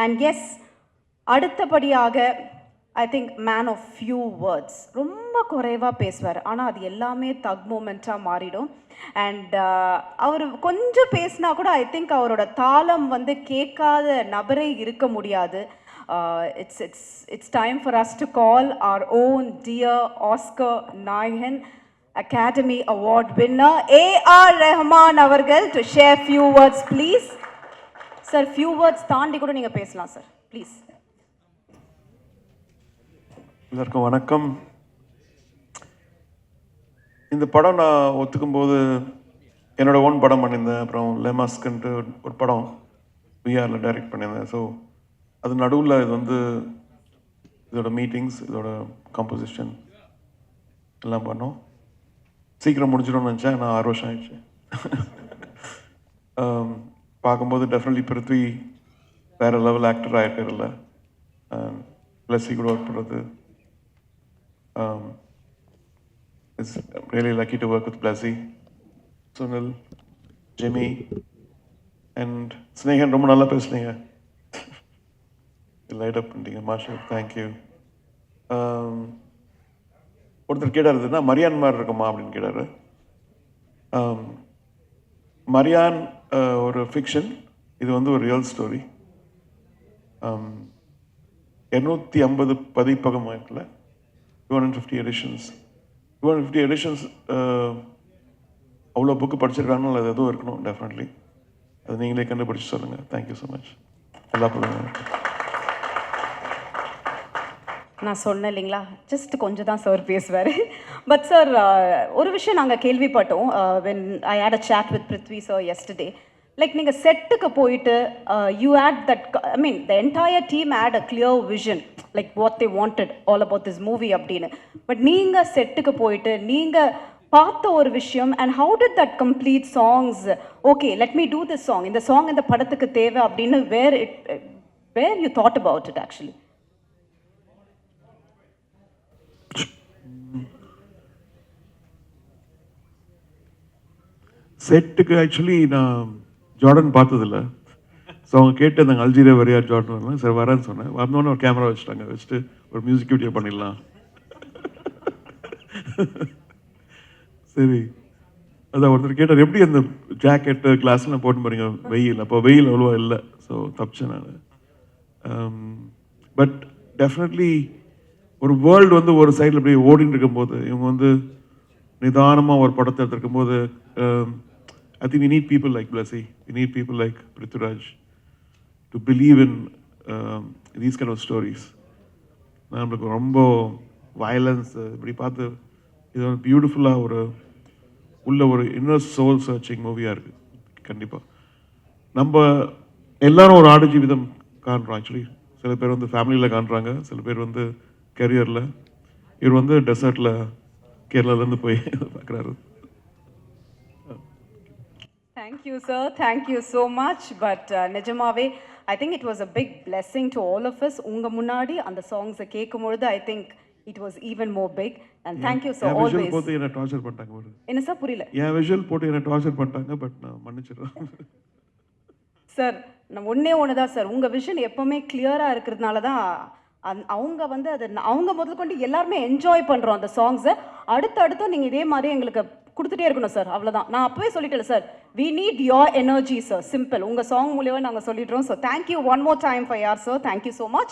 And yes, அடுத்தபடியாக I think man of few words. ரொம்ப குறைவாக பேசுவார், ஆனால் அது எல்லாமே தக் மூமெண்ட்டாக மாறிடும். அண்ட் அவர் கொஞ்சம் பேசினா கூட ஐ திங்க் அவரோட தாளம் வந்து கேட்காத நபரே இருக்க முடியாது. It's time for us to call our own dear Oscar Nayan Academy Award winner A.R. Rahman avargal to share few words, please. Sir, few words தாண்டி கூட நீங்க பேசலாம் சார், ப்ளீஸ். எல்லாருக்கும் வணக்கம். இந்த படம் நான் ஒத்துக்கும் போது என்னோட ஓன் படம் பண்ணியிருந்தேன். அப்புறம் லெமாஸ்க்குன்ட்டு ஒரு படம் விஆரில் டைரக்ட் பண்ணியிருந்தேன். ஸோ அது நடுவில் இது வந்து இதோட மீட்டிங்ஸ், இதோட கம்போசிஷன் எல்லாம் பண்ணோம். சீக்கிரம் முடிஞ்சிடும்னு நினச்சேன். நான் 6 வருஷம் ஆயிடுச்சு. பார்க்கும்போது டெஃபினெட்லி பிருத்வி வேறு லெவல் ஆக்டர் ஆகிட்டு பிளஸ்ஸி கூட ஒர்க் பண்ணுறது. It's really lucky to work with Blasi, Sunil, Jimmy, and Snehan. ரொம்ப நல்லா பேசுனீங்க. லைட் அப் பண்ணிட்டீங்க. Marshal, thank you. ஒருத்தர் கேட்டாருன்னா மரியான் மாதிரி இருக்குமா அப்படின்னு கேட்டார். மரியான் ஒரு ஃபிக்ஷன், இது வந்து ஒரு ரியல் ஸ்டோரி. 250 பதிப்பகம் இருக்குல்ல, 250 எடிஷன்ஸ். 250 எடிஷன்ஸ் அவ்வளோ புக்கு படிச்சிருக்காங்கன்னு அது எதுவும் இருக்கணும் டெஃபினெட்லி. அது நீங்களே கண்டுபிடிச்சி சொல்லுங்கள். Thank you so much. எல்லா பிள்ளைங்க நான் சொன்னேன் இல்லைங்களா, ஜஸ்ட் கொஞ்சம் தான் சார் பேசுவார். பட் சார், ஒரு விஷயம் நாங்கள் கேள்விப்பட்டோம் when I had a chat with Prithvi sir yesterday. Like நீங்கள் செட்டுக்கு போயிட்டு you had that, I mean the entire team had a clear vision, like what they wanted all about this movie அப்படின்னு. But நீங்கள் செட்டுக்கு போயிட்டு நீங்கள் பார்த்த ஒரு விஷயம், and how did that complete songs, okay let me do this song, இந்த song இந்த படத்துக்கு தேவை அப்படின்னு where you thought about it actually? செட்டுக்கு ஆக்சுவலி நான் ஜார்டன் பார்த்ததில்ல. ஸோ அவங்க கேட்டிருந்தாங்க அல்ஜீரியா வரையா ஜார்டன். சரி வரேன்னு சொன்னேன். வந்தோடனே ஒரு கேமரா வச்சுட்டு ஒரு மியூசிக் வீடியோ பண்ணிடலாம். சரி, அதான் ஒருத்தர் கேட்டார் எப்படி அந்த ஜாக்கெட்டு கிளாஸ்லாம் போட்டு போறீங்க வெயில். அப்போ வெயில் அவ்வளோவா இல்லை, ஸோ தப்பிச்சேன் நான். பட் டெஃபினெட்லி ஒரு வேர்ல்டு வந்து ஒரு சைடில் அப்படியே ஓடின்னு இருக்கும்போது, இவங்க வந்து நிதானமாக ஒரு படத்தை எடுத்துருக்கும் போது, I think we need people like Blasi, we need people like Prithviraj to believe in these kind of stories. நம்மளுக்கு ரொம்ப வயலன்ஸ் இப்படி பார்த்து இது வந்து பியூட்டிஃபுல்லாக ஒரு இன்னர் சோல் சர்ச்சிங் மூவியாக இருக்குது. கண்டிப்பாக நம்ம எல்லாரும் ஒரு ஆடு ஜீவிதம் காண்றோம். ஆக்சுவலி சில பேர் வந்து ஃபேமிலியில் காண்றாங்க, சில பேர் வந்து கரியரில். இவர் வந்து டெசர்ட்டில் கேரளாலேருந்து போய் பார்க்குறாரு. Thank you, sir. Thank you so much. But நிஜமாவே I think it was a big blessing to all of us. உங்க முன்னாடி அந்த சாங்ஸை கேட்கும்பொழுது I think it was even more big. And thank you so always. Visual போட்டு என்ன torture பண்ணிட்டாங்க. என்ன sir புரியல? என் விஷுவல் போட்டு என்ன டார்ச்சர் பண்ணிட்டாங்க. பட் நான் மன்னிச்சிடுறேன் சார். நான் ஒன்று தான் சார், உங்கள் விஷன் எப்போவுமே கிளியராக இருக்கிறதுனால தான் அவங்க வந்து அது அவங்க முதல் கொண்டு எல்லாருமே என்ஜாய் பண்ணுறோம் அந்த சாங்ஸை. அடுத்தடுத்தும் நீங்கள் இதே மாதிரி எங்களுக்கு கொடுத்துட்டே இருக்கணும் சார். அவ்வளோதான், நான் அப்போவே சொல்லிட்டேன் sir, we need your energy sir, simple. உங்கள் சாங் மூலியமாக நாங்கள் சொல்லிடுறோம். So thank you one more time for your sir. Thank you so much.